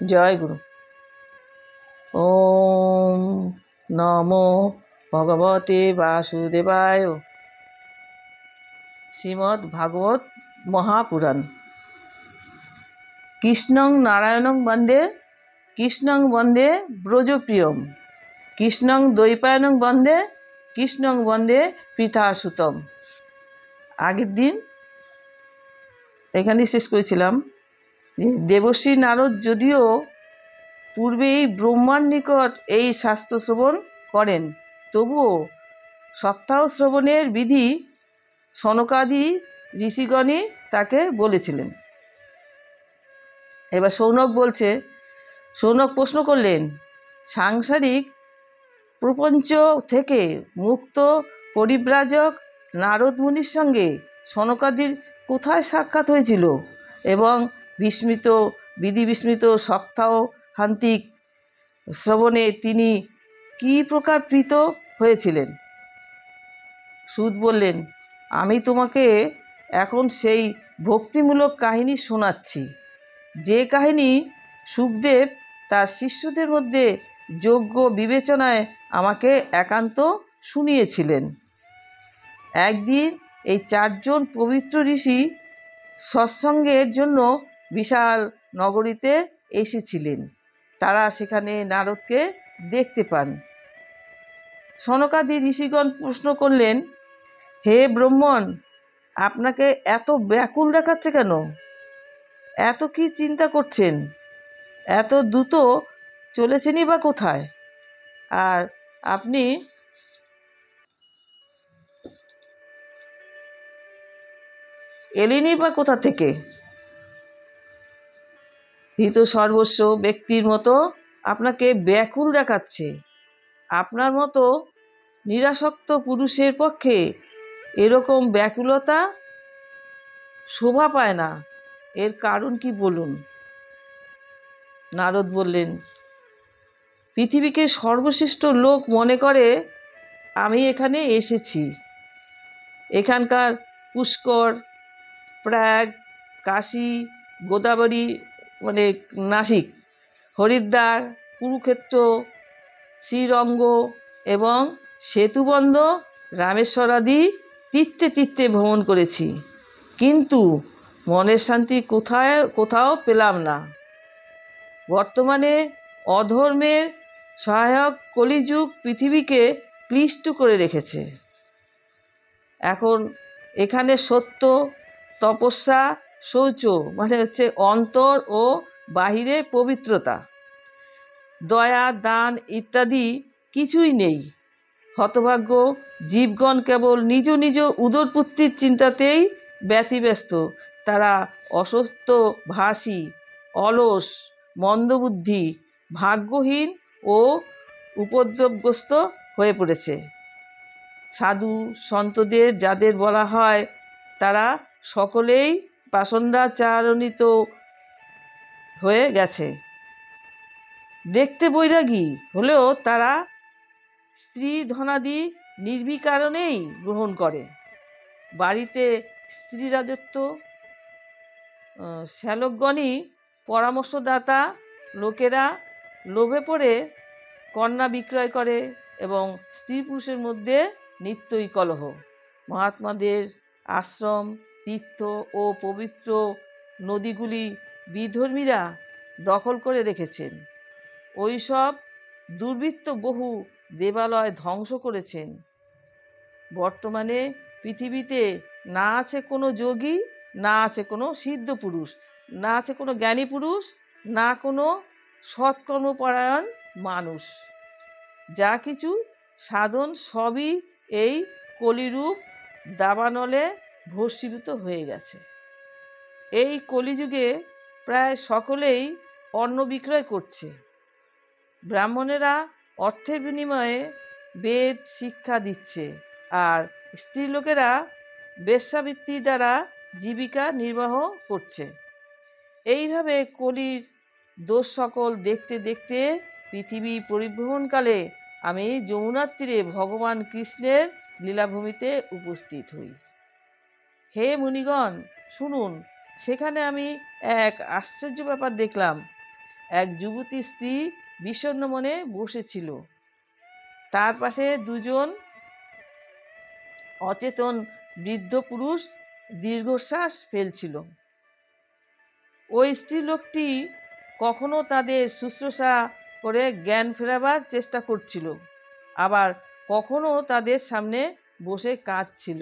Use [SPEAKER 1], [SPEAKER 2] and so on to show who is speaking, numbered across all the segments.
[SPEAKER 1] জয় গুরু। ওম নমো ভগবতে বাসুদেবায়। শ্রীমদ্ ভাগবত মহাপুরাণ। কৃষ্ণং নারায়ণং বন্দে, কৃষ্ণং বন্দে ব্রজপ্রিয়ম, কৃষ্ণং দ্বৈপায়নং বন্দে, কৃষ্ণং বন্দে পৃথাসুতম। আগের দিন এখানেই শেষ করেছিলাম। দেবশ্রী নারদ যদিও পূর্বেই ব্রহ্মার নিকট এই শাস্ত্র শ্রবণ করেন, তবুও সপ্তাহ শ্রবণের বিধি সনকাদি ঋষিগণই তাকে বলেছিলেন। এবার সৌনক প্রশ্ন করলেন, সাংসারিক প্রপঞ্চ থেকে মুক্ত পরিব্রাজক নারদ মুনির সঙ্গে সনকাদির কোথায় সাক্ষাৎ হয়েছিল এবং বিধিবিস্মৃত সপ্তাহান্তিক শ্রবণে তিনি কী প্রকার প্রীত হয়েছিলেন? সুত বললেন, আমি তোমাকে এখন সেই ভক্তিমূলক কাহিনী শোনাচ্ছি, যে কাহিনী সুখদেব তার শিষ্যদের মধ্যে যোগ্য বিবেচনায় আমাকে একান্ত শুনিয়েছিলেন। একদিন এই 4 জন পবিত্র ঋষি সৎসঙ্গের জন্য বিশাল নগরীতে এসেছিলেন। তারা সেখানে নারদকে দেখতে পান। সনকাদি ঋষিগণ প্রশ্ন করলেন, হে ব্রহ্মণ, আপনাকে এত ব্যাকুল দেখাচ্ছে কেন? এত কি চিন্তা করছেন? এত দ্রুত চলেছেনই বা কোথায়? আর আপনি এলেনই বা কোথা থেকে? হিত সর্বস্ব ব্যক্তির মতো আপনাকে ব্যাকুল দেখাচ্ছে। আপনার মতো নিরাসক্ত পুরুষের পক্ষে এরকম ব্যাকুলতা শোভা পায় না। এর কারণ কি বলুন? নারদ বললেন, পৃথিবীকে সর্বশ্রেষ্ঠ লোক মনে করে আমি এখানে এসেছি। এখানকার পুষ্কর, প্রয়াগ, কাশী, গোদাবরী নাসিক, হরিদ্বার, কুরুক্ষেত্র, শ্রীরঙ্গ এবং সেতুবন্ধ রামেশ্বরাদি তীর্থে তীর্থে ভ্রমণ করেছি, কিন্তু মনের শান্তি কোথাও পেলাম না। বর্তমানে অধর্মের সহায়ক কলিযুগ পৃথিবীকে ক্লিষ্ট করে রেখেছে। এখন এখানে সত্য, তপস্যা, শৌচ অন্তর ও বাহিরে পবিত্রতা, দয়া, দান ইত্যাদি কিছুই নেই। হতভাগ্য জীবগণ কেবল নিজ নিজ উদরপুত্তির চিন্তাতেই ব্যতিব্যস্ত। তারা অসত্য ভাষী, অলস, মন্দবুদ্ধি, ভাগ্যহীন ও উপদ্রবগ্রস্ত হয়ে পড়েছে। সাধু সন্তদের যাদের বলা হয়, তারা সকলেই পাষণ্ডাচারণিত হয়ে গেছে। দেখতে বৈরাগী হলেও তারা স্ত্রী ধনাদি নির্বিকারণেই গ্রহণ করে। বাড়িতে স্ত্রী রাজত্ব, শ্যালকগণই পরামর্শদাতা। লোকেরা লোভে পড়ে কন্যা বিক্রয় করে এবং স্ত্রী পুরুষের মধ্যে নিত্যই কলহ। মহাত্মাদের আশ্রম, তীর্থ ও পবিত্র নদীগুলি বিধর্মীরা দখল করে রেখেছেন। ওইসব দুর্বৃত্ত বহু দেবালয় ধ্বংস করেছেন। বর্তমানে পৃথিবীতে না আছে কোনো যোগী, না আছে কোনো সিদ্ধ পুরুষ, না আছে কোনো জ্ঞানী পুরুষ, না কোনো সৎকর্মপরায়ণ মানুষ। যা কিছু সাধন সবই এই কলিরূপ দাবানলে ভস্মীভূত হয়ে গেছে। এই কলিযুগে প্রায় সকলেই অন্ন বিক্রয় করছে। ব্রাহ্মণেরা অর্থের বিনিময়ে বেদ শিক্ষা দিচ্ছে, আর স্ত্রীলোকেরা বেশ্যাবৃত্তি দ্বারা জীবিকা নির্বাহ করছে। এইভাবে কলির দোষ সকল দেখতে দেখতে পৃথিবী পরিভ্রমণকালে আমি যমুনার তীরে ভগবান কৃষ্ণের লীলাভূমিতে উপস্থিত হই। হে মুনিগণ, শুনুন, সেখানে আমি এক আশ্চর্য ব্যাপার দেখলাম। এক যুবতী স্ত্রী বিষণ্ণ মনে বসেছিল। তার পাশে দুজন অচেতন বৃদ্ধ পুরুষ দীর্ঘশ্বাস ফেলছিল। ওই স্ত্রীলোকটি কখনো তাদের শুশ্রূষা করে জ্ঞান ফেরাবার চেষ্টা করছিল, আবার কখনো তাদের সামনে বসে কাঁদছিল।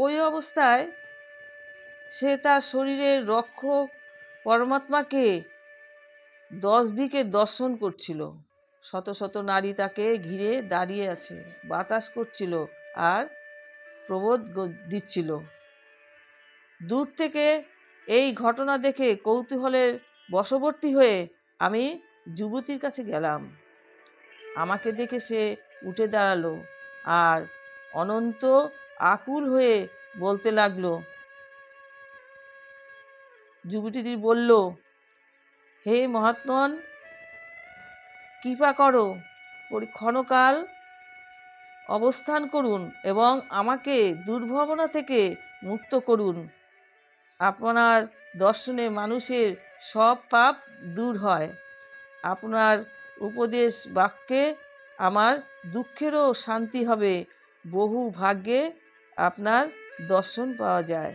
[SPEAKER 1] ওই অবস্থায় সে তার শরীরের রক্ষক পরমাত্মাকে 10 দিকে দর্শন করছিল। শত শত নারী তাকে ঘিরে দাঁড়িয়ে আছে, বাতাস করছিল আর প্রবোধ দিচ্ছিল। দূর থেকে এই ঘটনা দেখে কৌতূহলের বশবর্তী হয়ে আমি যুবতীর কাছে গেলাম। আমাকে দেখে সে উঠে দাঁড়ালো আর অনন্ত আকুল হয়ে বলতে লাগলো। যুবতীটি বলল, হে মহাত্মন, কৃপা করো, ক্ষণকাল অবস্থান করুন এবং আমাকে দুর্ভাবনা থেকে মুক্ত করুন। আপনার দর্শনে মানুষের সব পাপ দূর হয়। আপনার উপদেশ বাক্যে আমার দুঃখেরও শান্তি হবে। বহু ভাগ্যে আপনার দর্শন পাওয়া যায়।